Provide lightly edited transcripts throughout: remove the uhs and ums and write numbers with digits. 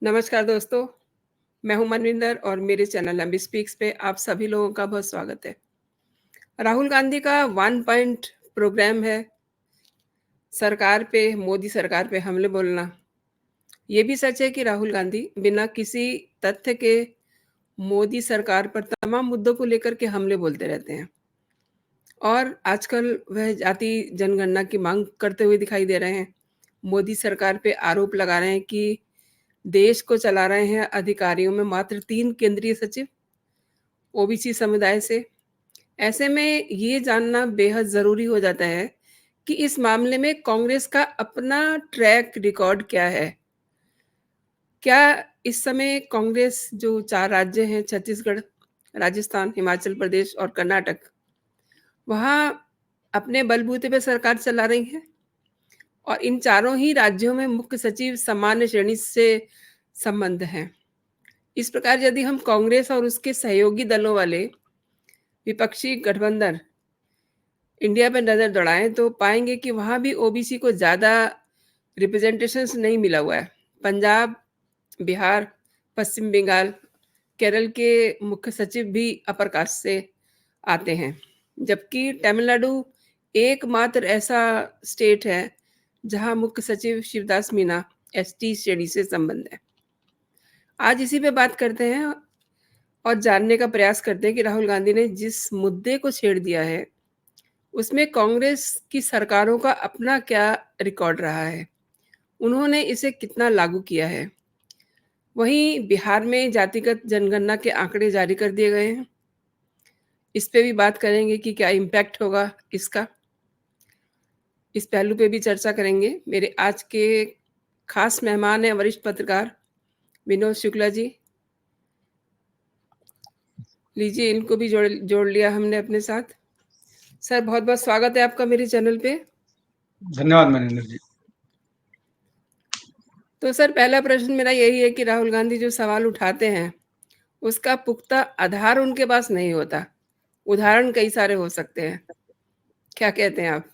नमस्कार दोस्तों, मैं हूं मनविंदर और मेरे चैनल एमबी स्पीक्स पे आप सभी लोगों का बहुत स्वागत है। राहुल गांधी का वन पॉइंट प्रोग्राम है, सरकार पे, मोदी सरकार पे हमले बोलना। ये भी सच है कि राहुल गांधी बिना किसी तथ्य के मोदी सरकार पर तमाम मुद्दों को लेकर के हमले बोलते रहते हैं और आजकल वह जाति जनगणना की मांग करते हुए दिखाई दे रहे हैं। मोदी सरकार पे आरोप लगा रहे हैं कि देश को चला रहे हैं अधिकारियों में मात्र 3 केंद्रीय सचिव ओबीसी समुदाय से। ऐसे में ये जानना बेहद ज़रूरी हो जाता है कि इस मामले में कांग्रेस का अपना ट्रैक रिकॉर्ड क्या है? क्या इस समय कांग्रेस जो 4 राज्य हैं छत्तीसगढ़, राजस्थान, हिमाचल प्रदेश और कर्नाटक, वहाँ अपने बलबूते पे सरकार चला रही है? और इन चारों ही राज्यों में मुख्य सचिव सामान्य श्रेणी से संबद्ध हैं। इस प्रकार यदि हम कांग्रेस और उसके सहयोगी दलों वाले विपक्षी गठबंधन इंडिया पे नज़र दौड़ाएँ तो पाएँगे कि वहाँ भी ओबीसी को ज़्यादा रिप्रेजेंटेशंस नहीं मिला हुआ है। पंजाब, बिहार, पश्चिम बंगाल, केरल के मुख्य सचिव भी अपर कास्ट से आते हैं। जबकि तमिलनाडु एकमात्र ऐसा स्टेट है जहाँ मुख्य सचिव शिवदास मीना एसटी श्रेणी से संबद्ध है। आज इसी पे बात करते हैं और जानने का प्रयास करते हैं कि राहुल गांधी ने जिस मुद्दे को छेड़ दिया है, उसमें कांग्रेस की सरकारों का अपना क्या रिकॉर्ड रहा है? उन्होंने इसे कितना लागू किया है? वहीं बिहार में जातिगत जनगणना के आंकड़े जारी कर दिए गए हैं। इस पे भी बात करेंगे कि क्या इम्पैक्ट होगा इसका। इस पहलू पे भी चर्चा करेंगे। मेरे आज के खास मेहमान हैं वरिष्ठ पत्रकार विनोद शुक्ला जी। लीजिए, इनको भी जोड़ लिया हमने अपने साथ। सर, बहुत-बहुत स्वागत है आपका मेरे चैनल पे। धन्यवाद मनिंदर जी। तो सर, पहला प्रश्न मेरा यही है कि राहुल गांधी जो सवाल उठाते हैं, उसका पुख्ता आधार उनके पास नहीं होता। उदाहरण कई सारे हो सकते हैं। क्या कहते हैं आप?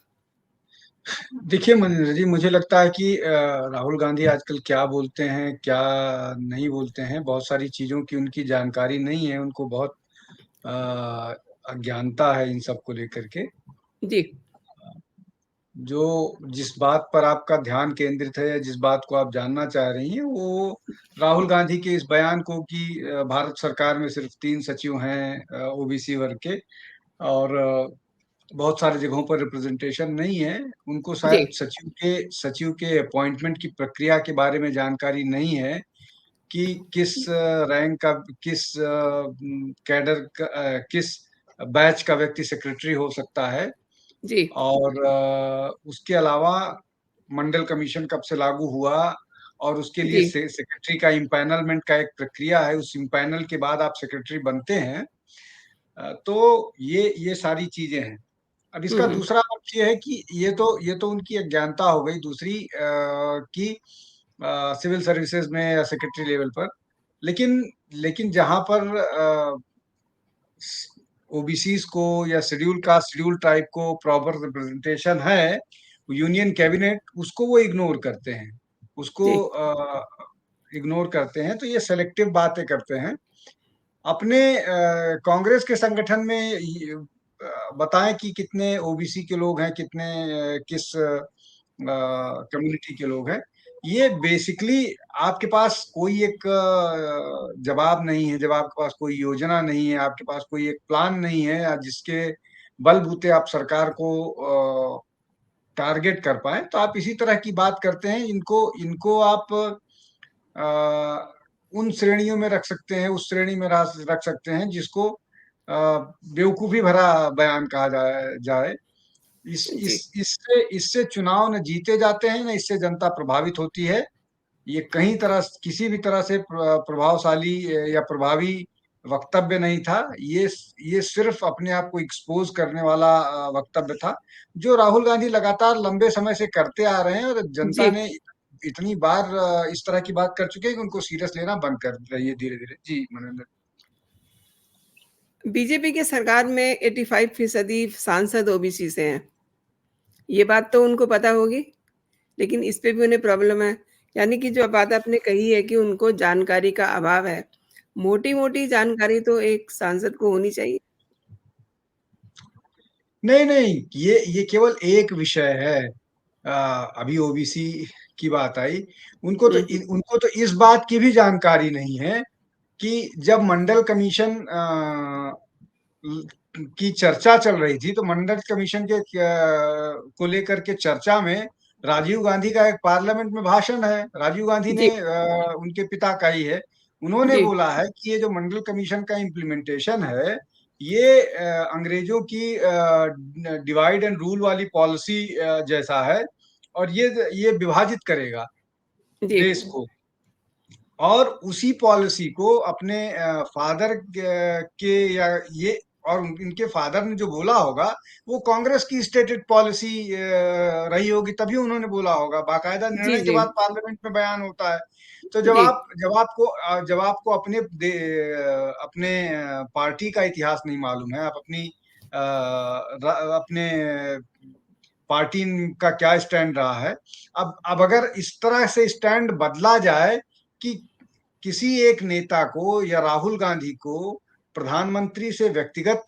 देखिए मनिंदर जी, मुझे लगता है कि राहुल गांधी आजकल क्या बोलते हैं, क्या नहीं बोलते हैं, बहुत सारी चीजों की उनकी जानकारी नहीं है। उनको बहुत अ, अज्ञानता है इन सब को लेकर के। जी, जो जिस बात पर आपका ध्यान केंद्रित है या जिस बात को आप जानना चाह रही हैं, वो राहुल गांधी के इस बयान को कि भारत सरकार में सिर्फ 3 सचिव हैं ओबीसी वर्ग के, और बहुत सारी जगहों पर रिप्रेजेंटेशन नहीं है। उनको जी, शायद सचिव के अपॉइंटमेंट की प्रक्रिया के बारे में जानकारी नहीं है कि किस रैंक का, किस कैडर का, किस बैच का व्यक्ति सेक्रेटरी हो सकता है। जी, और उसके अलावा मंडल कमीशन कब से लागू हुआ, और उसके लिए जी, सेक्रेटरी का इम्पैनलमेंट का एक प्रक्रिया है। उस इम्पैनल के बाद आप सेक्रेटरी बनते हैं। तो ये सारी चीजें हैं। अब हुँ, इसका हुँ, दूसरा पक्ष ये है कि ये तो उनकी अज्ञानता हो गई। दूसरी कि सिविल सर्विसेज में या सेक्रेटरी लेवल पर, लेकिन लेकिन जहां पर ओबीसीज को या शेड्यूल कास्ट शेड्यूल ट्राइब को प्रॉपर रिप्रेजेंटेशन है, यूनियन कैबिनेट उसको वो इग्नोर करते हैं, उसको जी, इग्नोर करते हैं। तो ये सेलेक्टिव बातें करते हैं। अपने कांग्रेस के संगठन में बताएं कि कितने ओबीसी के लोग हैं, कितने किस कम्युनिटी के लोग हैं। ये बेसिकली आपके पास कोई एक जवाब नहीं है, जब आपके पास कोई योजना नहीं है, आपके पास कोई एक प्लान नहीं है जिसके बलबूते आप सरकार को टारगेट कर पाए, तो आप इसी तरह की बात करते हैं। इनको इनको आप उन श्रेणियों में रख सकते हैं, उस श्रेणी में रख सकते हैं जिसको बेवकूफी भरा बयान कहा जाए। जी, इससे इससे चुनाव न जीते जाते हैं, न इससे जनता प्रभावित होती है। ये कहीं तरह किसी भी तरह से प्रभावशाली या प्रभावी वक्तव्य नहीं था। ये सिर्फ अपने आप को एक्सपोज करने वाला वक्तव्य था, जो राहुल गांधी लगातार लंबे समय से करते आ रहे हैं, और जनता जी। ने इतनी बार इस तरह की बात कर चुके हैं कि उनको सीरियस लेना बंद कर रही है धीरे धीरे। जी मनोज। बीजेपी की सरकार में 85% सांसद ओबीसी से हैं। ये बात तो उनको पता होगी, लेकिन इस पे भी उन्हें प्रॉब्लम है यानी कि जो बात आपने कही है कि उनको जानकारी का अभाव है। मोटी-मोटी जानकारी तो एक सांसद को होनी चाहिए। नहीं, नहीं, ये केवल एक विषय है। अभी ओबीसी की बात आई, हुँ, हुँ। उनको तो इस बात की भी जानकारी नहीं है कि जब मंडल कमीशन ल की चर्चा चल रही थी, तो मंडल कमीशन के को लेकर के चर्चा में राजीव गांधी का एक पार्लियामेंट में भाषण है। राजीव गांधी ने जी, उनके पिता का ही है। उन्होंने जी, बोला है कि ये जो मंडल कमीशन का इम्प्लीमेंटेशन है, ये अंग्रेजों की डिवाइड एंड रूल वाली पॉलिसी जैसा है और ये विभाजित करेगा जी, देश को। और उसी पॉलिसी को अपने फादर के या ये और इनके फादर ने जो बोला होगा, वो कांग्रेस की स्टेटेड पॉलिसी रही होगी, तभी उन्होंने बोला होगा। बाकायदा जी, निर्णय के जी, बाद पार्लियामेंट में बयान होता है। तो जी, जब आपको अपने पार्टी का इतिहास नहीं मालूम है, आप अपने पार्टी का क्या स्टैंड रहा है, अब अगर इस तरह से स्टैंड बदला जाए कि किसी एक नेता को या राहुल गांधी को प्रधानमंत्री से व्यक्तिगत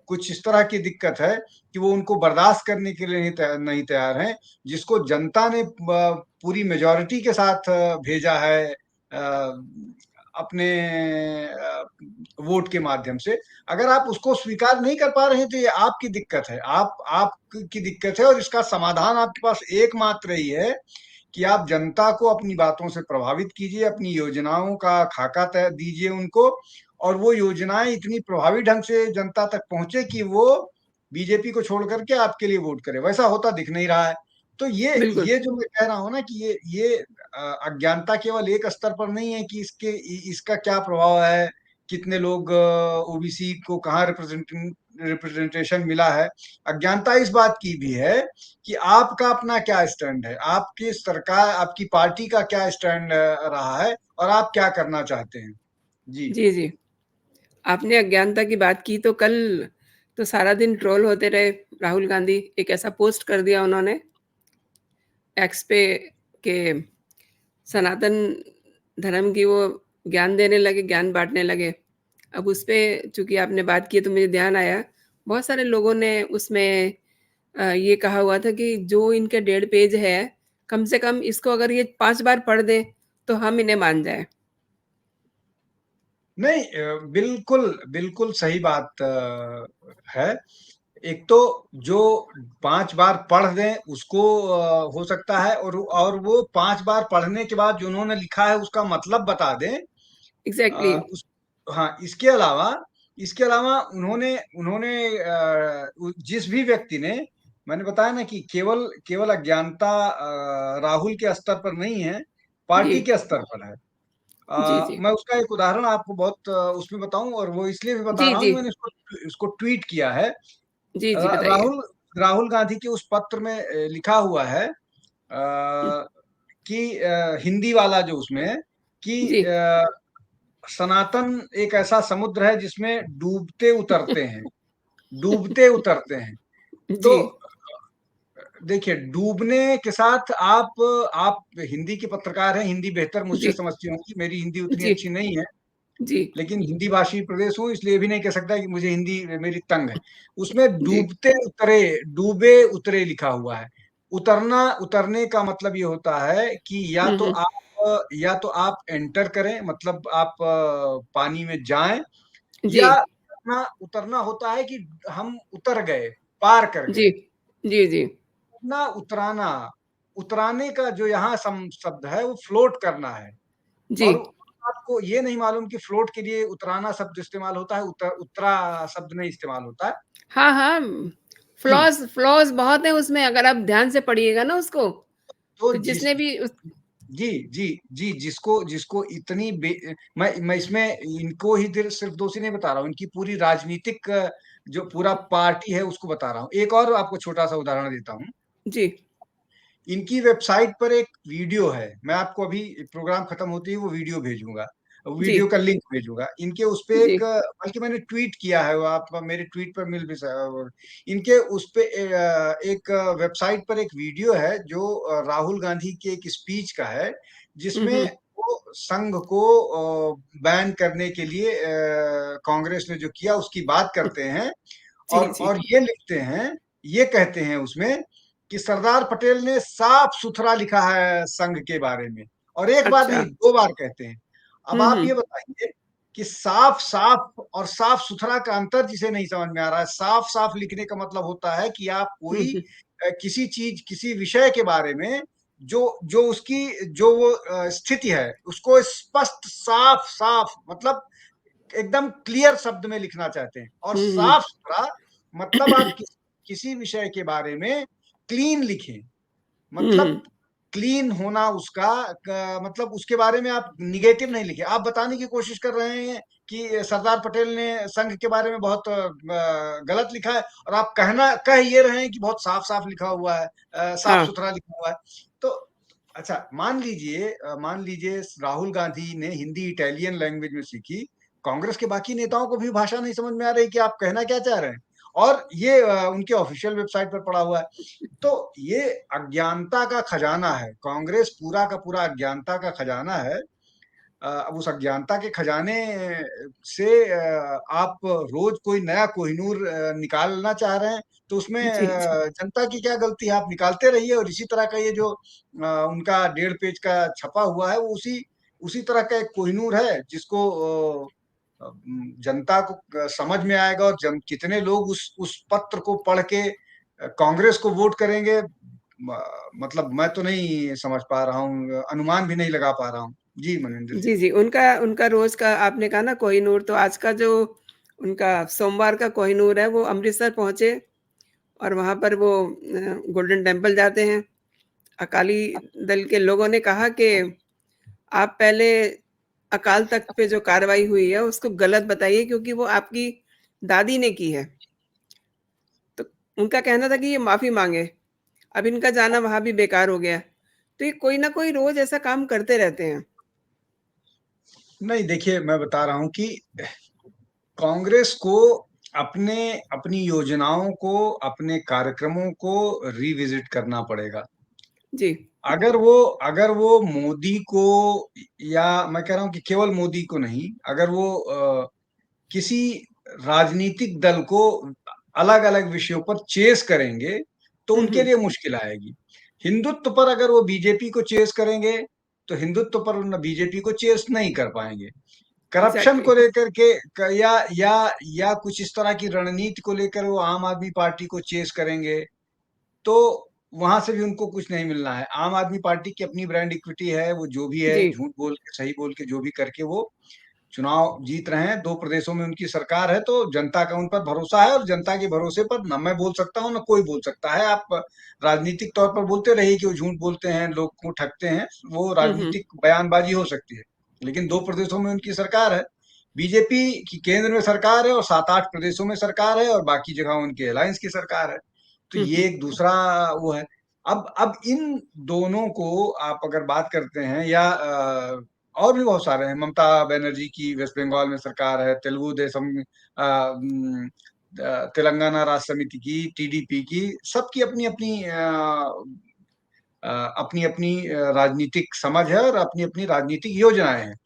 कुछ इस तरह की दिक्कत है कि वो उनको बर्दाश्त करने के लिए नहीं तैयार हैं, जिसको जनता ने पूरी मेजॉरिटी के साथ भेजा है अपने वोट के माध्यम से। अगर आप उसको स्वीकार नहीं कर पा रहे हैं तो ये आपकी दिक्कत है, आपकी दिक्कत है, और इसका समाधान आपके पास एकमात्र ही है कि आप जनता को अपनी बातों से प्रभावित कीजिए, अपनी योजनाओं का खाका तय दीजिए उनको, और वो योजनाएं इतनी प्रभावी ढंग से जनता तक पहुंचे कि वो बीजेपी को छोड़ करके आपके लिए वोट करे। वैसा होता दिख नहीं रहा है। तो बिल्कुल, ये जो मैं कह रहा हूं ना कि ये अज्ञानता केवल एक स्तर पर नहीं है कि इसका क्या प्रभाव है, कितने लोग ओबीसी को कहाँ रिप्रेजेंटेशन मिला है। अज्ञानता इस बात की भी है कि आपका अपना क्या स्टैंड है, आपकी सरकार, आपकी पार्टी का क्या स्टैंड रहा है, और आप क्या करना चाहते हैं। जी। जी, जी। आपने अज्ञानता की बात की तो कल तो सारा दिन ट्रोल होते रहे राहुल गांधी, एक ऐसा पोस्ट कर दिया उन्होंने एक्स पे कि सनातन धर्म की वो ज्ञान देने लगे, ज्ञान बाँटने लगे। अब उसपे चूँकि आपने बात की है तो मुझे ध्यान आया, बहुत सारे लोगों ने उसमें ये कहा हुआ था कि जो इनके 1.5 पेज है, कम से कम इसको अगर ये 5 बार पढ़ दें, तो हम इन्हें मान जाएँ। नहीं, बिल्कुल, बिल्कुल सही बात है। एक तो जो 5 बार पढ़ दें उसको हो सकता है, और वो 5 बार पढ़ने के बाद जो उन्होंने लिखा है उसका मतलब बता दें। एग्ज़ैक्टली। उस हाँ, इसके अलावा उन्होंने उन्होंने जिस भी व्यक्ति ने, मैंने बताया ना कि केवल केवल अज्ञानता राहुल के स्तर पर नहीं है, जी। पार्टी के स्तर पर है। जी, जी। मैं उसका एक उदाहरण आपको बहुत उसमें बताऊं, और वो इसलिए भी बता जी, रहा हूँ जी। कि मैंने इसको ट्वीट किया है। जी, जी, बताइए। राहुल राहुल गांधी के उस पत्र में लिखा हुआ है हुँ, कि हिंदी वाला जो उसमें है कि जी। सनातन एक ऐसा समुद्र है जिसमें डूबते उतरते हैं। तो जी। देखिए, डूबने के साथ आप हिंदी के पत्रकार हैं, हिंदी बेहतर मुझसे जी। समझती होंगी, मेरी हिंदी उतनी जी। अच्छी नहीं है, जी। लेकिन हिंदी भाषी प्रदेश हूँ, इसलिए भी नहीं कह सकता कि मुझे हिंदी मेरी तंग है। उसमें जी। डूबे उतरे लिखा हुआ है। उतरने का मतलब ये होता है कि हुँ, हुँ। या तो आप एंटर करें, मतलब आप पानी में जाएं, जी। या उतरना होता है कि हम उतर गए, पार कर जी। गए। जी, जी। ना उतराना, उतराने का जो यहाँ शब्द है वो फ्लोट करना है। जी। और आपको ये नहीं मालूम कि फ्लोट के लिए उतराना शब्द इस्तेमाल होता है, उतरा शब्द नहीं इस्तेमाल होता है। हाँ, हाँ। जी, फ्लॉज़ बहुत हैं उसमें अगर आप ध्यान से पढ़िएगा ना उसको, तो तो जिस जिसने भी उस जी, जी, जी, जिसको जिसको इतनी मैं इसमें इनको ही सिर्फ दोषी नहीं बता रहा हूँ, इनकी पूरी राजनीतिक जो पूरा पार्टी है उसको बता रहा हूँ। एक और आपको छोटा-सा उदाहरण देता हूँ। जी। इनकी वेबसाइट पर एक वीडियो है, मैं आपको अभी प्रोग्राम खत्म होते ही वो वीडियो भेजूँगा। जी, वीडियो का लिंक भेजूंगा। इनके उस पे जी। एक, बल्कि मैंने ट्वीट किया है, वो आप मेरे ट्वीट पर मिल भी इनके उस पे एक वेबसाइट पर एक वीडियो है जो राहुल गांधी के एक स्पीच का है, हुँ, जिसमें हुँ। वो संघ को बैन करने के लिए कांग्रेस ने जो किया उसकी बात करते हैं। जी, जी। और ये लिखते हैं, ये कहते हैं उसमें कि सरदार पटेल ने साफ सुथरा लिखा है संघ के बारे में, और एक बार अच्छा। नहीं 2 बार कहते हैं। अब हुँ, आप हुँ। ये बताइए कि साफ साफ और साफ सुथरा का अंतर जिसे नहीं समझ में आ रहा है। साफ साफ लिखने का मतलब होता है कि आप हुँ, कोई हुँ। किसी चीज, किसी विषय के बारे में जो जो उसकी जो वो स्थिति है उसको स्पष्ट साफ साफ मतलब एकदम क्लियर शब्द में लिखना चाहते हैं। और हुँ, हुँ। साफ सुथरा मतलब आप किसी विषय के बारे में क्लीन लिखें, हुँ, मतलब हुँ। क्लीन होना उसका मतलब उसके बारे में आप निगेटिव नहीं लिखे। आप बताने की कोशिश कर रहे हैं कि सरदार पटेल ने संघ के बारे में बहुत गलत लिखा है, और आप कह ये रहे हैं कि बहुत साफ साफ लिखा हुआ है, साफ हाँ। सुथरा लिखा हुआ है। तो अच्छा, मान लीजिए राहुल गांधी ने हिंदी इटालियन लैंग्वेज में सीखी, कांग्रेस के बाकी नेताओं को भी भाषा नहीं समझ में आ रही कि आप कहना क्या चाह रहे हैं, और ये उनके ऑफिशियल वेबसाइट पर पड़ा हुआ है। तो ये अज्ञानता का खजाना है, कांग्रेस पूरा का पूरा अज्ञानता का खजाना है। अब उस अज्ञानता के खजाने से आप रोज कोई नया कोहिनूर निकालना चाह रहे हैं, तो उसमें जी, जी। जनता की क्या गलती है? आप निकालते रहिए, और इसी तरह का ये जो उनका 1.5 पेज का छपा हुआ है, वो उसी उसी तरह का एक कोहिनूर है, जिसको जनता को समझ में आएगा, और कितने लोग उस पत्र को पढ़ के कांग्रेस को वोट करेंगे, मतलब मैं तो नहीं समझ पा रहा हूँ, अनुमान भी नहीं लगा पा रहा हूँ। जी मनिंदर जी। जी, जी। उनका उनका रोज़ का आपने कहा ना कोहिनूर, तो आज का जो उनका सोमवार का कोहिनूर है, वो अमृतसर पहुँचे और वहाँ पर वो गोल्डन टेम्पल जाते हैं। अकाली दल के लोगों ने कहा कि आप पहले अकाल तख्त पे जो कार्रवाई हुई है, उसको गलत बताइए क्योंकि वो आपकी दादी ने की है। तो उनका कहना था कि ये माफ़ी माँगे। अब इनका जाना वहाँ भी बेकार हो गया। तो ये कोई ना कोई रोज़ ऐसा काम करते रहते हैं। नहीं, देखिए मैं बता रहा हूँ कि कांग्रेस को अपने अपनी योजनाओं को, अपने कार्यक्रमों को रिविजिट करना पड़ेगा। जी। अगर वो मोदी को, या मैं कह रहा हूँ कि केवल मोदी को नहीं, अगर वो किसी राजनीतिक दल को अलग-अलग विषयों पर चेस करेंगे, तो हुँ, उनके हुँ। लिए मुश्किल आएगी। हिंदुत्व पर अगर वो बीजेपी को चेस करेंगे, तो हिंदुत्व पर न बीजेपी को चेस नहीं कर पाएँगे। Corruption exactly. को लेकर के या कुछ इस तरह की रणनीति को लेकर वो आम आदमी पार्टी को चेस करेंगे, तो वहां से भी उनको कुछ नहीं मिलना है। आम आदमी पार्टी की अपनी ब्रांड इक्विटी है, वो जो भी है जी। झूठ बोल के, सही बोल के, जो भी करके वो चुनाव जीत रहे हैं। 2 प्रदेशों में उनकी सरकार है, तो जनता का उन पर भरोसा है, और जनता के भरोसे पर न मैं बोल सकता हूँ, न कोई बोल सकता है। आप राजनीतिक तौर पर बोलते रहिए कि वो झूठ बोलते हैं, लोग को ठगते हैं, वो हुँ, हुँ। राजनीतिक बयानबाजी हो सकती है, लेकिन 2 प्रदेशों में उनकी सरकार है। बीजेपी की केंद्र में सरकार है, और 7-8 प्रदेशों में सरकार है, और बाकी जगह उनके अलायंस की सरकार है। तो हुँ, ये हुँ। एक दूसरा वो है। अब इन दोनों को आप अगर बात करते हैं, या और भी बहुत सारे हैं। ममता बनर्जी की वेस्ट बंगाल में सरकार है, तेलुगु देशम तेलंगाना राष्ट्र समिति की, टीडीपी की, सबकी अपनी-अपनी अपनी-अपनी राजनीतिक समझ है, और अपनी-अपनी राजनीतिक योजनाएँ हैं।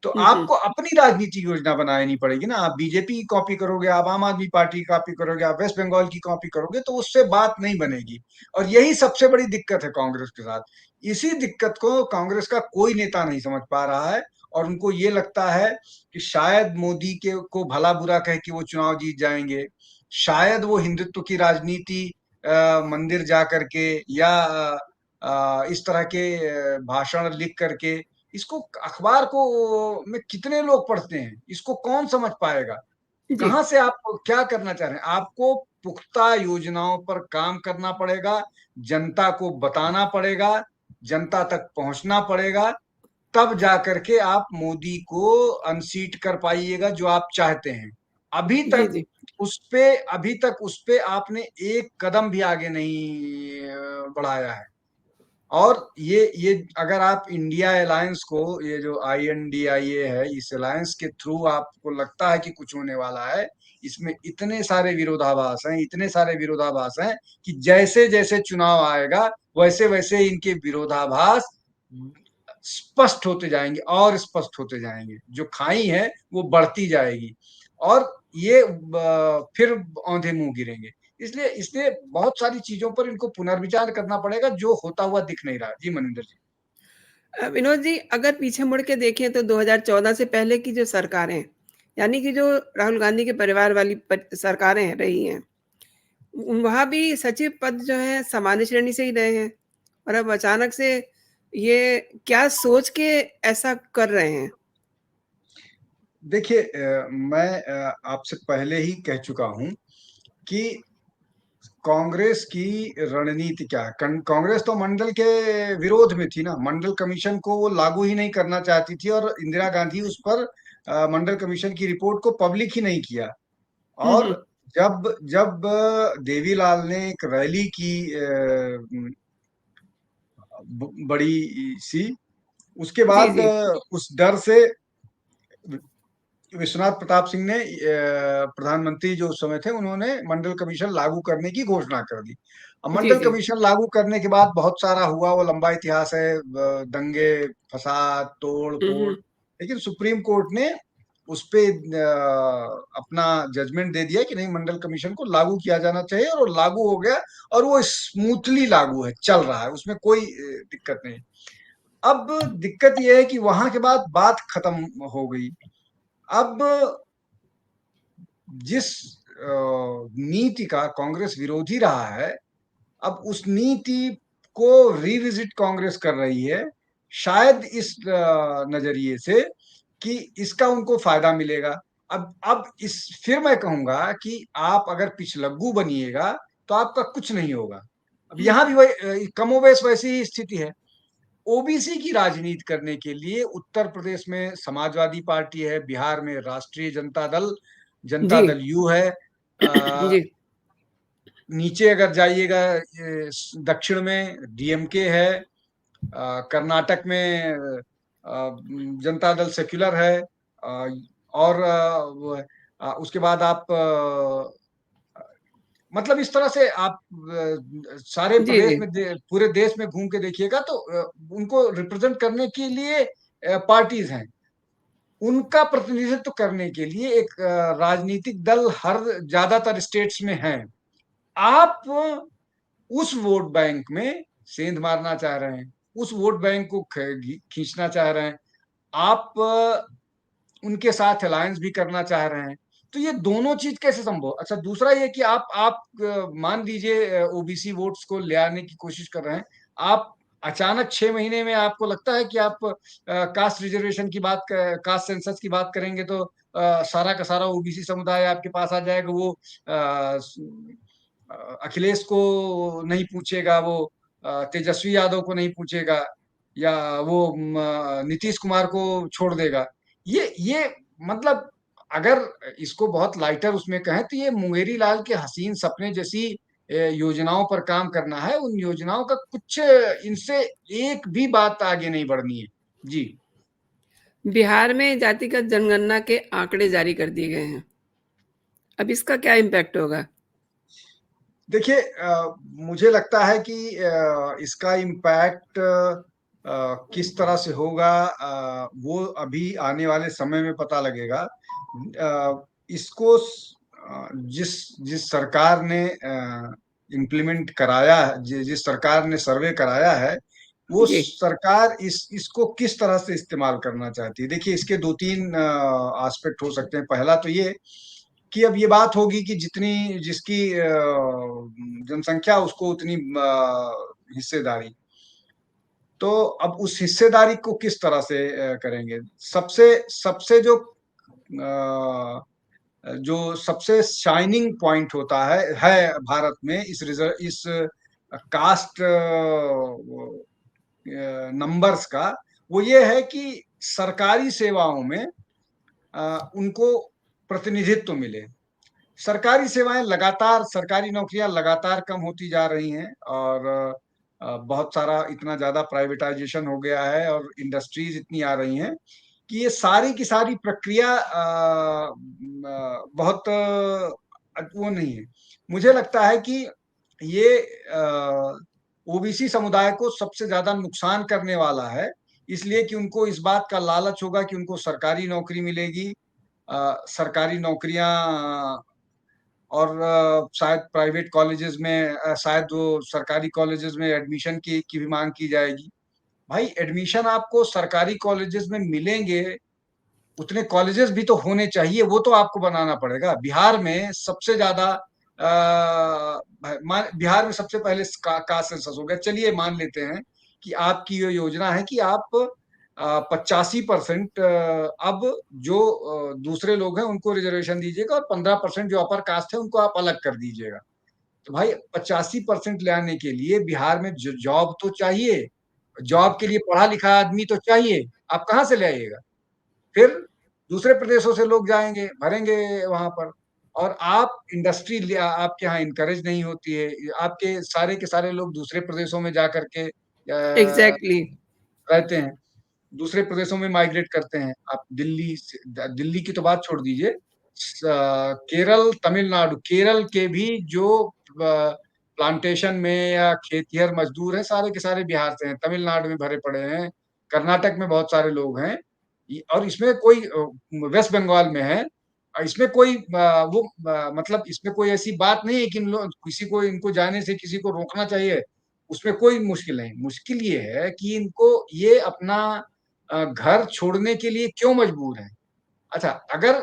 तो हुँ, हुँ। आपको अपनी राजनीतिक योजना बनानी पड़ेगी ना। आप बीजेपी की कॉपी करोगे, आप आम आदमी पार्टी की कॉपी करोगे, आप वेस्ट बंगाल की कॉपी करोगे, तो उससे बात नहीं बनेगी। और यही सबसे बड़ी दिक्कत है कांग्रेस के साथ। इसी दिक्कत को कांग्रेस का कोई नेता नहीं समझ पा रहा है, और उनको ये लगता है कि शायद मोदी के को भला-बुरा कह के वो चुनाव जीत जाएँगे। शायद वो हिंदुत्व की राजनीति मंदिर जा कर के, या इस तरह के भाषण लिख कर के, इसको अखबार को में कितने लोग पढ़ते हैं? इसको कौन समझ पाएगा? जी। कहाँ से आप क्या करना चाह रहे हैं? आपको पुख्ता योजनाओं पर काम करना पड़ेगा, जनता को बताना पड़ेगा, जनता तक पहुँचना पड़ेगा, तब जाकर के आप मोदी को अनसीट कर पाइएगा जो आप चाहते हैं। अभी जी, तक जी। अभी तक उस पे आपने एक कदम भी आगे नहीं बढ़ाया है। और ये अगर आप इंडिया अलायंस को, ये जो INDIA है, इस अलायंस के थ्रू आपको लगता है कि कुछ होने वाला है, इसमें इतने सारे विरोधाभास हैं, इतने सारे विरोधाभास हैं कि जैसे जैसे चुनाव आएगा वैसे वैसे इनके विरोधाभास स्पष्ट होते जाएंगे और स्पष्ट होते जाएंगे। जो खाई है वो बढ़ती जाएगी और ये फिर औंधे मुंह गिरेंगे। इसलिए इसलिए बहुत सारी चीजों पर इनको पुनर्विचार करना पड़ेगा, जो होता हुआ दिख नहीं रहा। जी मनविंदर जी। विनोद जी, अगर पीछे मुड़ के देखें तो 2014 से पहले की जो सरकारें, यानी कि जो राहुल गांधी के परिवार वाली सरकारें रही हैं, वहाँ भी सचिव पद जो है सामान्य श्रेणी से ही रहे हैं, और अब अचानक से ये क्या सोच के ऐसा कर रहे हैं? देखिए, मैं आपसे पहले ही कह चुका हूं कि कांग्रेस की रणनीति क्या है। कांग्रेस तो मंडल के विरोध में थी ना, मंडल कमीशन को वो लागू ही नहीं करना चाहती थी, और इंदिरा गांधी उस पर मंडल कमीशन की रिपोर्ट को पब्लिक ही नहीं किया। हम्म, और जब जब देवीलाल ने एक रैली की बड़ी सी, उसके जी बाद जी उस डर से विश्वनाथ प्रताप सिंह ने, प्रधानमंत्री जो उस समय थे, उन्होंने मंडल कमीशन लागू करने की घोषणा कर दी। अब जी मंडल जी। कमीशन लागू करने के बाद बहुत सारा हुआ, वो लंबा इतिहास है, दंगे फसाद तोड़ फोड़। हम्म। लेकिन सुप्रीम कोर्ट ने उस पे अपना जजमेंट दे दिया कि नहीं, मंडल कमीशन को लागू किया जाना चाहिए, और वो लागू हो गया। और वो स्मूथली लागू है, चल रहा है, उसमें कोई दिक्कत नहीं। अब दिक्कत यह है कि वहां के बाद बात खत्म हो गई। अब जिस नीति का कांग्रेस विरोधी रहा है, अब उस नीति को रिविजिट कांग्रेस कर रही है, शायद इस नजरिए से कि इसका उनको फायदा मिलेगा। अब इस फिर मैं कहूंगा कि आप अगर पिछलग्गू बनिएगा तो आपका कुछ नहीं होगा। अब यहां भी वही कमोबेश वैसी ही स्थिति है। ओबीसी की राजनीति करने के लिए उत्तर प्रदेश में समाजवादी पार्टी है, बिहार में राष्ट्रीय जनता दल, जनता जी दल यू है, जी नीचे अगर जाइएगा दक्षिण में डीएमके है, कर्नाटक में जनता दल सेक्युलर है, और उसके बाद आप मतलब इस तरह से आप सारे जी प्रदेश जी में पूरे देश में घूम के देखिएगा तो उनको रिप्रेजेंट करने के लिए पार्टीज हैं। उनका प्रतिनिधित्व करने के लिए एक राजनीतिक दल हर ज्यादातर स्टेट्स में है। आप उस वोट बैंक में सेंध मारना चाह रहे हैं, उस वोट बैंक को खींचना चाह रहे हैं। आप उनके साथ अलायंस भी करना चाह रहे हैं। तो ये दोनों चीज कैसे संभव? अच्छा, दूसरा ये कि आप मान लीजिए ओबीसी वोट्स को ले आने की कोशिश कर रहे हैं। आप अचानक 6 महीने में आपको लगता है कि आप कास्ट रिजर्वेशन की बात, कास्ट सेंसस की बात करेंगे तो सारा का सारा ओबीसी समुदाय आपके पास आ जाएगा। वो अखिलेश को नहीं पूछेगा, वो तेजस्वी यादव को नहीं पूछेगा, या वो नीतीश कुमार को छोड़ देगा। ये मतलब अगर इसको बहुत लाइटर उसमें कहें तो ये मुंगेरी लाल के हसीन सपने जैसी योजनाओं पर काम करना है। उन योजनाओं का कुछ इनसे एक भी बात आगे नहीं बढ़नी है। जी। बिहार में जातिगत जनगणना के आंकड़े जारी कर दिए गए हैं। अब इसका क्या इम्पैक्ट होगा? देखिए, मुझे लगता है कि इसका इम्पैक्ट किस तरह से होगा, वो अभी आने वाले समय में पता लगेगा। इसको जिस जिस सरकार ने इम्प्लीमेंट कराया है, जिस सरकार ने सर्वे कराया है, वो जी सरकार इसको किस तरह से इस्तेमाल करना चाहती है। देखिए, इसके दो तीन एस्पेक्ट हो सकते हैं। पहला तो ये कि अब ये बात होगी कि जितनी जिसकी जनसंख्या, उसको उतनी हिस्सेदारी। तो अब उस हिस्सेदारी को किस तरह से करेंगे। सबसे सबसे जो सबसे शाइनिंग पॉइंट होता है भारत में इस कास्ट नंबर्स का, वो ये है कि सरकारी सेवाओं में उनको प्रतिनिधित्व मिले। सरकारी सेवाएं लगातार, सरकारी नौकरियां लगातार कम होती जा रही हैं, और बहुत सारा इतना ज्यादा प्राइवेटाइजेशन हो गया है और इंडस्ट्रीज इतनी आ रही हैं कि ये सारी की सारी प्रक्रिया बहुत वो नहीं है। मुझे लगता है कि ये ओबीसी समुदाय को सबसे ज्यादा नुकसान करने वाला है, इसलिए कि उनको इस बात का लालच होगा कि उनको सरकारी नौकरी मिलेगी, सरकारी नौकरियां, और शायद प्राइवेट कॉलेजेस में, शायद वो सरकारी कॉलेजेस में एडमिशन की भी मांग की जाएगी। भाई एडमिशन आपको सरकारी कॉलेजेस में मिलेंगे, उतने कॉलेजेस भी तो होने चाहिए, वो तो आपको बनाना पड़ेगा। बिहार में सबसे ज्यादा बिहार में सबसे पहले कास्ट सेंसस हो गया। चलिए मान लेते हैं कि आपकी ये योजना है कि आप 85% अब जो दूसरे लोग हैं उनको रिजर्वेशन दीजिएगा और 15% जो अपर कास्ट है उनको आप अलग कर दीजिएगा। तो भाई 85% लाने के लिए बिहार में जॉब तो चाहिए, जॉब के लिए पढ़ा लिखा आदमी तो चाहिए, आप कहाँ से ले आइएगा? फिर दूसरे प्रदेशों से लोग जाएंगे, भरेंगे वहां पर, और आप इंडस्ट्री आपके यहाँ इनकरेज नहीं होती है। आपके सारे लोग दूसरे प्रदेशों में जा करके एग्जैक्टली। रहते हैं, दूसरे प्रदेशों में माइग्रेट करते हैं। आप दिल्ली की तो बात छोड़ दीजिए, केरल, तमिलनाडु, केरल के भी जो प्लांटेशन में या खेतिहर मजदूर हैं, सारे के सारे बिहार से हैं, तमिलनाडु में भरे पड़े हैं, कर्नाटक में बहुत सारे लोग हैं। और इसमें कोई वेस्ट बंगाल में है, इसमें कोई वो मतलब इसमें कोई ऐसी बात नहीं है कि किसी को इनको जाने से किसी को रोकना चाहिए, उसमें कोई मुश्किल नहीं। मुश्किल ये है कि इनको ये अपना घर छोड़ने के लिए क्यों मजबूर है। अच्छा, अगर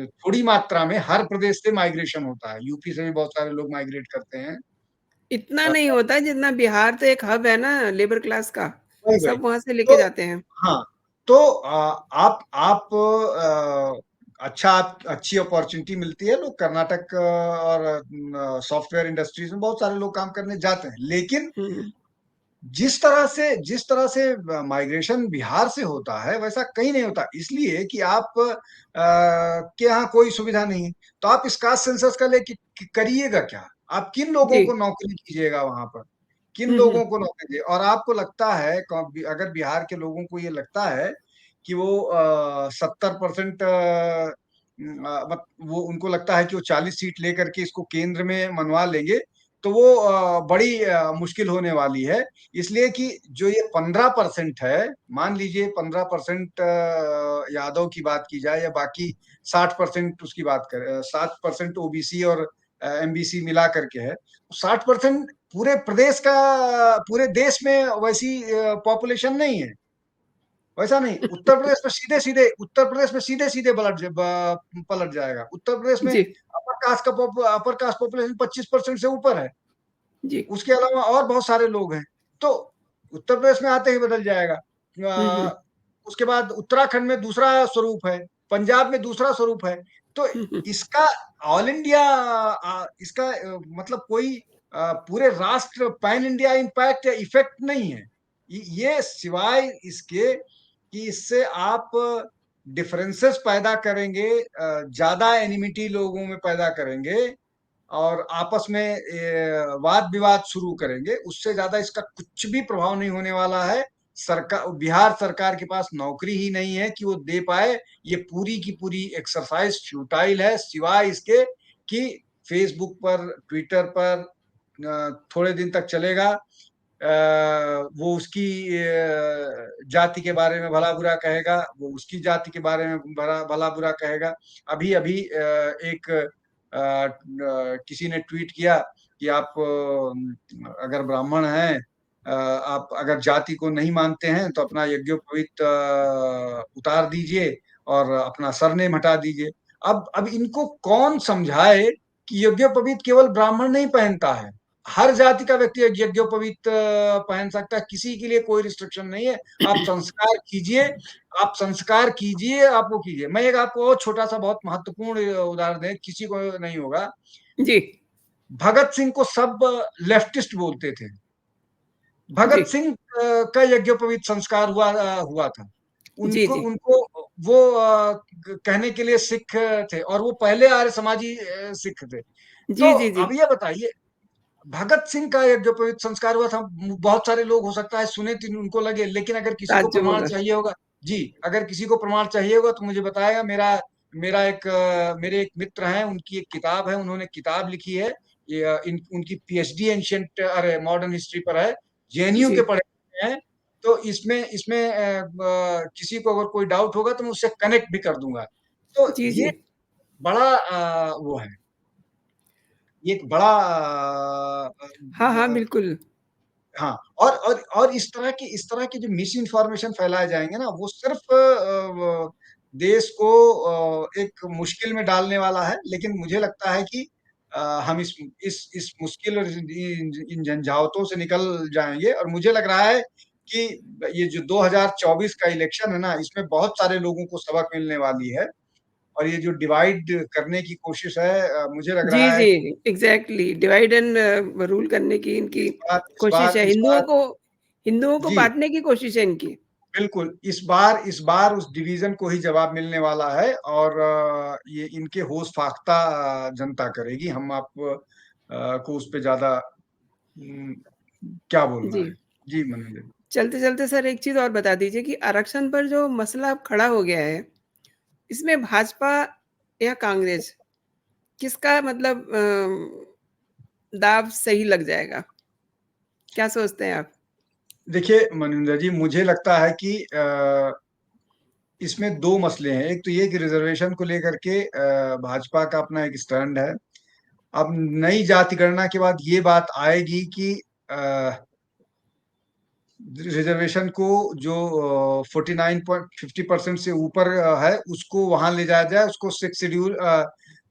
थोड़ी मात्रा में हर प्रदेश से माइग्रेशन होता है, यूपी से भी बहुत सारे लोग माइग्रेट करते हैं। इतना नहीं होता है जितना, बिहार तो एक हब है ना लेबर क्लास का, वही वही सब वहां से लेके तो जाते हैं। हाँ, तो आप अच्छा, आप अच्छी अपॉर्चुनिटी मिलती है, लोग कर्नाटक और सॉफ्टवेयर इंडस्ट्रीज में बहुत सारे लोग काम करने जाते हैं, लेकिन हम्म। जिस तरह से माइग्रेशन बिहार से होता है वैसा कहीं नहीं होता, इसलिए कि आप के यहाँ कोई सुविधा नहीं है। तो आप इस कास्ट सेंसस का लेके करिएगा क्या? आप किन लोगों जी। को नौकरी दीजिएगा वहां पर? किन हम्म। लोगों को नौकरी दीजिए? और आपको लगता है, अगर बिहार के लोगों को ये लगता है कि वो 70% वो उनको लगता है कि वो 40 सीट लेकर के इसको केंद्र में मनवा लेंगे, तो वो बड़ी मुश्किल होने वाली है। इसलिए कि जो ये 15% है, मान लीजिए 15% यादव की बात की जाए या बाकी 60% उसकी बात करें, 7% ओबीसी और एमबीसी मिला करके है, 60% पूरे प्रदेश का, पूरे देश में वैसी पॉपुलेशन नहीं है। वैसा नहीं, उत्तर प्रदेश में सीधे सीधे पलट जाएगा। उत्तर प्रदेश में जी। अपर कास्ट पॉपुलेशन 25% से ऊपर है, जी। उसके अलावा और बहुत सारे लोग हैं। तो उत्तर प्रदेश में आते ही बदल जाएगा। हम्म। उसके बाद उत्तराखंड में दूसरा स्वरूप है, पंजाब में दूसरा स्वरूप है। तो हम्म। इसका ऑल इंडिया, इसका मतलब कोई पूरे राष्ट्र पैन इंडिया इम्पैक्ट या इफेक्ट नहीं है। ये सिवाय इसके कि इससे आप डिफरेंसेस पैदा करेंगे, ज्यादा एनिमिटी लोगों में पैदा करेंगे और आपस में वाद विवाद शुरू करेंगे, उससे ज्यादा इसका कुछ भी प्रभाव नहीं होने वाला है। सरकार, बिहार सरकार के पास नौकरी ही नहीं है कि वो दे पाए। ये पूरी की पूरी एक्सरसाइज फ्यूटाइल है, सिवाय इसके कि फेसबुक पर, ट्विटर पर थोड़े दिन तक चलेगा। वो उसकी जाति के बारे में भला बुरा कहेगा, वो उसकी जाति के बारे में भला भला बुरा कहेगा। अभी अभी एक किसी ने ट्वीट किया कि आप अगर ब्राह्मण हैं, आप अगर जाति को नहीं मानते हैं तो अपना यज्ञोपवीत उतार दीजिए और अपना सरनेम हटा दीजिए। अब इनको कौन समझाए कि यज्ञोपवीत केवल ब्राह्मण नहीं पहनता है, हर जाति का व्यक्ति यज्ञोपवीत पहन सकता है, किसी के लिए कोई रिस्ट्रिक्शन नहीं है। आप संस्कार कीजिए, आप संस्कार कीजिए, आप वो कीजिए। मैं एक आपको और छोटा सा बहुत महत्वपूर्ण उदाहरण दें, किसी को नहीं होगा। जी। भगत सिंह को सब लेफ्टिस्ट बोलते थे। जी। भगत सिंह का यज्ञोपवीत संस्कार हुआ था। जी। उनको जी। उनको वो कहने के लिए सिख थे, और वो पहले आर्य समाजी सिख थे। जी। तो जी। जी। अब ये बताइए, भगत सिंह का एक जो पवित्र संस्कार हुआ था, बहुत सारे लोग हो सकता है सुने तो उनको लगे, लेकिन अगर किसी को ताज्जुब प्रमाण होगा। चाहिए होगा, जी, अगर किसी को प्रमाण चाहिए होगा तो मुझे बताएगा। मेरे एक मित्र हैं, उनकी एक किताब है, उन्होंने किताब लिखी है, ये उनकी पीएचडी एंशियंट अरे मॉडर्न हिस्ट्री पर है, जेएनयू के जी, पढ़े हुए हैं। तो इसमें इसमें किसी को अगर कोई डाउट होगा तो मैं उससे कनेक्ट भी कर दूंगा। तो जी, ये जी। बड़ा वो है, ये एक बड़ा हाँ, हाँ, बिल्कुल। हाँ, और इस तरह की जो मिस इन्फॉर्मेशन फैलाए जाएंगे ना, वो सिर्फ देश को एक मुश्किल में डालने वाला है। लेकिन मुझे लगता है कि हम इस मुश्किल और इन झंझावतों से निकल जाएंगे। और मुझे लग रहा है कि ये जो 2024 का इलेक्शन है ना, इसमें बहुत सारे लोगों को सबक मिलने वाली है। और ये जो डिवाइड करने की कोशिश है, मुझे लग जी, रहा है जी, कि एग्ज़ैक्टली डिवाइड एंड रूल करने की इनकी कोशिश है। इस बार हिंदुओं को जी, बाँटने की कोशिश है इनकी। बिल्कुल, इस बार उस डिवीज़न को ही जवाब मिलने वाला है। और ये इनके होश फाख्ता जनता करेगी। हम आप को उस पे ज़्यादा क्या बोलना जी। है? जी, मनोज। चलते-चलते सर एक चीज़ और बता दीजिए कि आरक्षण पर जो मसला अब खड़ा हो गया है, इसमें भाजपा या कांग्रेस किसका मतलब दाँव सही लग जाएगा? क्या सोचते हैं आप? देखिए मनिंदर जी, मुझे लगता है कि इसमें 2 मसले हैं। एक तो ये कि रिज़र्वेशन को लेकर के भाजपा का अपना एक स्टैंड है। अब नई जाति गणना के बाद ये बात आएगी कि अ रिजर्वेशन को जो 49.50% से ऊपर है, उसको वहां ले जाया जाए, उसको सिक्स शेड्यूल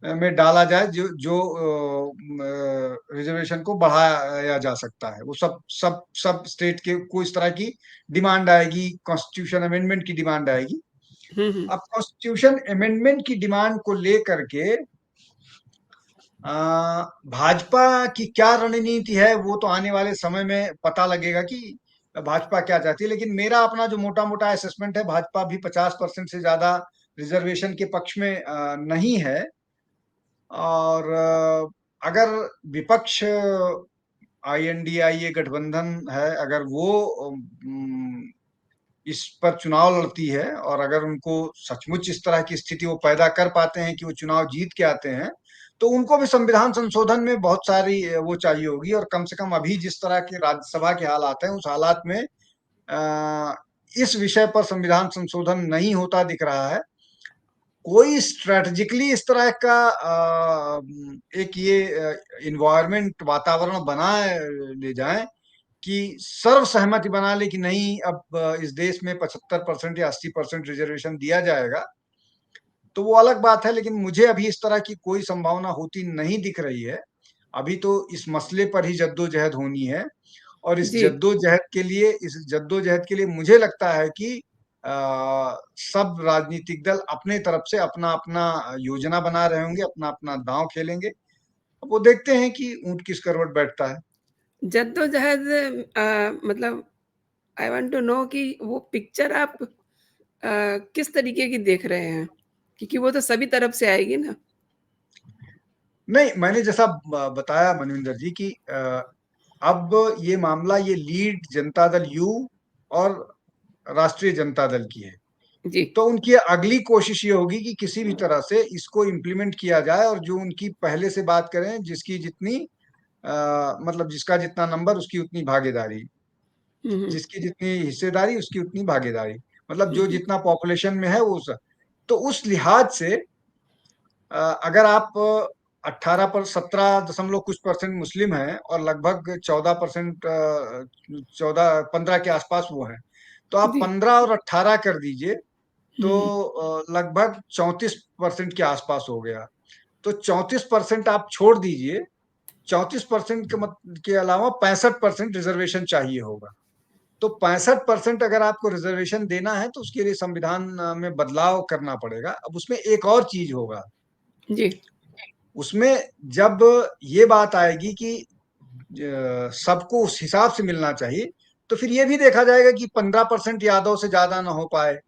में डाला जाए, जो जो रिजर्वेशन को बढ़ाया जा सकता है। वो सब सब सब स्टेट के को इस तरह की डिमांड आएगी, कॉन्स्टिट्यूशन अमेंडमेंट की डिमांड आएगी। हुँ, हुँ। अब कॉन्स्टिट्यूशन अमेंडमेंट की डिमांड को लेकर के अ, भाजपा की क्या रणनीति है, वो तो आने वाले समय में पता लगेगा कि भाजपा क्या चाहती है। लेकिन मेरा अपना जो मोटा-मोटा असेसमेंट है, भाजपा भी 50% से ज़्यादा रिज़र्वेशन के पक्ष में नहीं है। और अगर विपक्ष आईएनडीआईए गठबंधन है, अगर वो इस पर चुनाव लड़ती है, और अगर उनको सचमुच इस तरह की स्थिति वो पैदा कर पाते हैं कि वो चुनाव जीत के आते हैं, तो उनको भी संविधान संशोधन में बहुत सारी वो चाहिए होगी। और कम से कम अभी जिस तरह के राज्यसभा के हालात हैं, उस हालात में इस विषय पर संविधान संशोधन नहीं होता दिख रहा है। कोई स्ट्रेटेजिकली इस तरह का एक ये इन्वायरमेंट वातावरण बनाए ले जाएं कि सर्व सहमति बना ले कि नहीं, अब इस देश में 75% या 80% रिजर्वेशन दिया जाएगा, तो वो अलग बात है। लेकिन मुझे अभी इस तरह की कोई संभावना होती नहीं दिख रही है। अभी तो इस मसले पर ही जद्दोजहद होनी है। और जी। इस जद्दोजहद के लिए मुझे लगता है कि सब राजनीतिक दल अपने तरफ से अपना अपना योजना बना रहे होंगे, अपना अपना दांव खेलेंगे। अब वो देखते हैं कि ऊंट किस करवट बैठता है। जद्दोजहद मतलब आई वांट टू नो कि वो पिक्चर आप किस तरीके की देख रहे हैं? क्योंकि वो तो सभी तरफ से आएगी ना। नहीं, मैंने जैसा बताया मनविंदर जी कि अब ये मामला, ये लीड जनता दल यू और राष्ट्रीय जनता दल की है। जी। तो उनकी अगली कोशिश ये होगी कि किसी भी तरह से इसको इम्प्लीमेंट किया जाए। और जो उनकी पहले से बात करें, जिसकी जितनी मतलब जिसका जितना नंबर उसकी उतनी भागीदारी, हुँ, हुँ। जिसकी जितनी हिस्सेदारी उसकी उतनी भागीदारी, मतलब हुँ, जो हुँ। जितना पॉपुलेशन में है तो उस लिहाज से अगर आप 18 पर 17 दशमलव कुछ परसेंट मुस्लिम हैं और लगभग 14% 14-15 के आसपास वो हैं, तो आप जी। 15 और 18 कर दीजिए, हुँ, तो हुँ। लगभग 34% के आसपास हो गया। तो 34% आप छोड़ दीजिए, 34% के अलावा 65% रिजर्वेशन चाहिए होगा। तो 65% अगर आपको रिजर्वेशन देना है, तो उसके लिए संविधान में बदलाव करना पड़ेगा। अब उसमें एक और चीज होगा, जी। उसमें जब ये बात आएगी कि सबको उस हिसाब से मिलना चाहिए, तो फिर ये भी देखा जाएगा कि 15% यादव से ज्यादा ना हो पाए,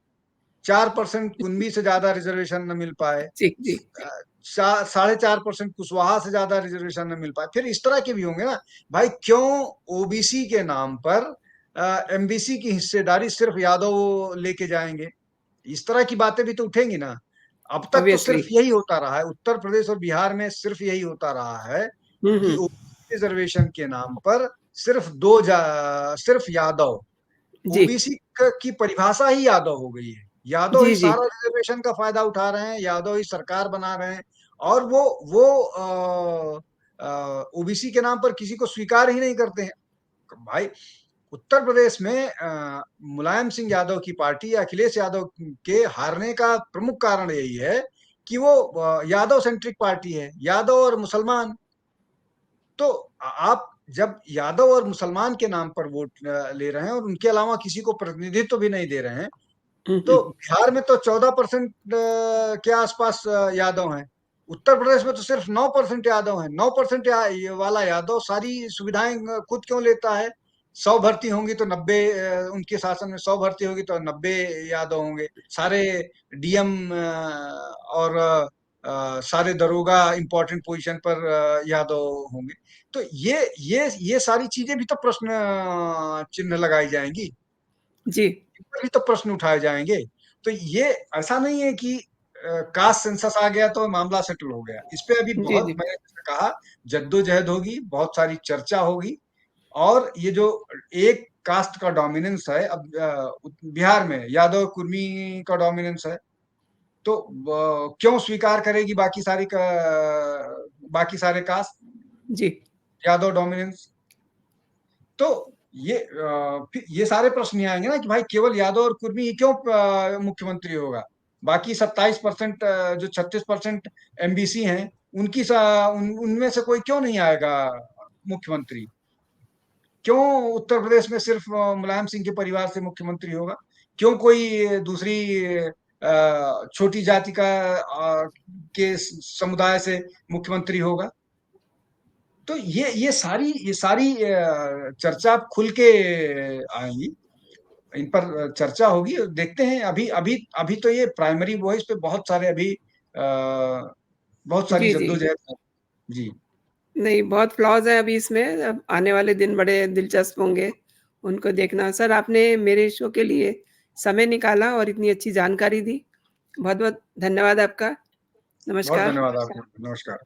4% कुनबी से ज्यादा रिजर्वेशन न मिल पाए, जी, जी। 4.5% कुशवाहा से ज्यादा रिजर्वेशन न मिल पाए, फिर इस तरह के भी होंगे ना भाई। क्यों ओबीसी के नाम पर एमबीसी की हिस्सेदारी सिर्फ यादव लेके जाएंगे? इस तरह की बातें भी तो उठेंगी ना। अब तक तो ऑब्वियसली। सिर्फ यही होता रहा है, उत्तर प्रदेश और बिहार में सिर्फ यही होता रहा है कि हम्म। ओबीसी रिजर्वेशन के नाम पर सिर्फ यादव, जी ओबीसी की परिभाषा ही यादव हो गई है। यादव ही जी जी सारा रिजर्वेशन का फायदा उठा रहे हैं, यादव ही सरकार बना रहे हैं, और वो ओबीसी के नाम पर किसी को स्वीकार ही नहीं करते हैं। भाई उत्तर प्रदेश में मुलायम सिंह यादव की पार्टी, अखिलेश यादव के हारने का प्रमुख कारण यही है कि वो यादव सेंट्रिक पार्टी है, यादव और मुसलमान। तो आप जब यादव और मुसलमान के नाम पर वोट ले रहे हैं और उनके अलावा किसी को प्रतिनिधित्व भी नहीं दे रहे हैं, तो हम्म। बिहार में तो 14% के आसपास यादव हैं। उत्तर प्रदेश में तो सिर्फ 9% यादव हैं। 9% वाला यादव सारी सुविधाएं खुद क्यों लेता है? 100 भर्ती होंगी तो 90, उनके शासन में 100 भर्ती होगी तो 90 यादव होंगे। सारे डीएम और सारे दरोगा इंपॉर्टेंट पोजीशन पर यादव होंगे। तो ये सारी चीजें भी तो प्रश्न चिन्ह लगाई जाएंगी, जी इन पर भी तो प्रश्न उठाए जाएंगे। तो ये ऐसा नहीं है कि कास्ट सेंसस आ गया तो मामला सेटल हो गया। इस पे अभी जी बहुत, जी मैंने जैसे कहा, जद्दोजहद होगी, बहुत सारी चर्चा होगी। और ये जो एक कास्ट का डोमिनेंस है अब बिहार में, यादव कुर्मी का डोमिनेंस है, तो क्यों स्वीकार करेगी बाकी सारे कास्ट जी यादव डोमिनेंस? तो फिर ये सारे प्रश्न ही आएंगे ना कि भाई केवल यादव और कुर्मी ही क्यों मुख्यमंत्री होगा? बाकी 27%, जो 36% एमबीसी हैं, उनमें से कोई क्यों नहीं आएगा मुख्यमंत्री? क्यों उत्तर प्रदेश में सिर्फ मुलायम सिंह के परिवार से मुख्यमंत्री होगा? क्यों कोई दूसरी छोटी जाति के समुदाय से मुख्यमंत्री होगा? तो ये सारी चर्चा खुल के आएंगी, इन पर चर्चा होगी। देखते हैं, अभी अभी अभी तो ये प्राइमरी वॉइस पे बहुत सारी जी जी जद्दोजहद है। जी। नहीं, बहुत फ्लॉज़ हैं अभी इसमें, अब आने वाले दिन बड़े दिलचस्प होंगे, उनको देखना। सर, आपने मेरे शो के लिए समय निकाला और इतनी अच्छी जानकारी दी। बहुत-बहुत धन्यवाद आपका। बहुत नमस्कार। धन्यवाद आपका, नमस्कार।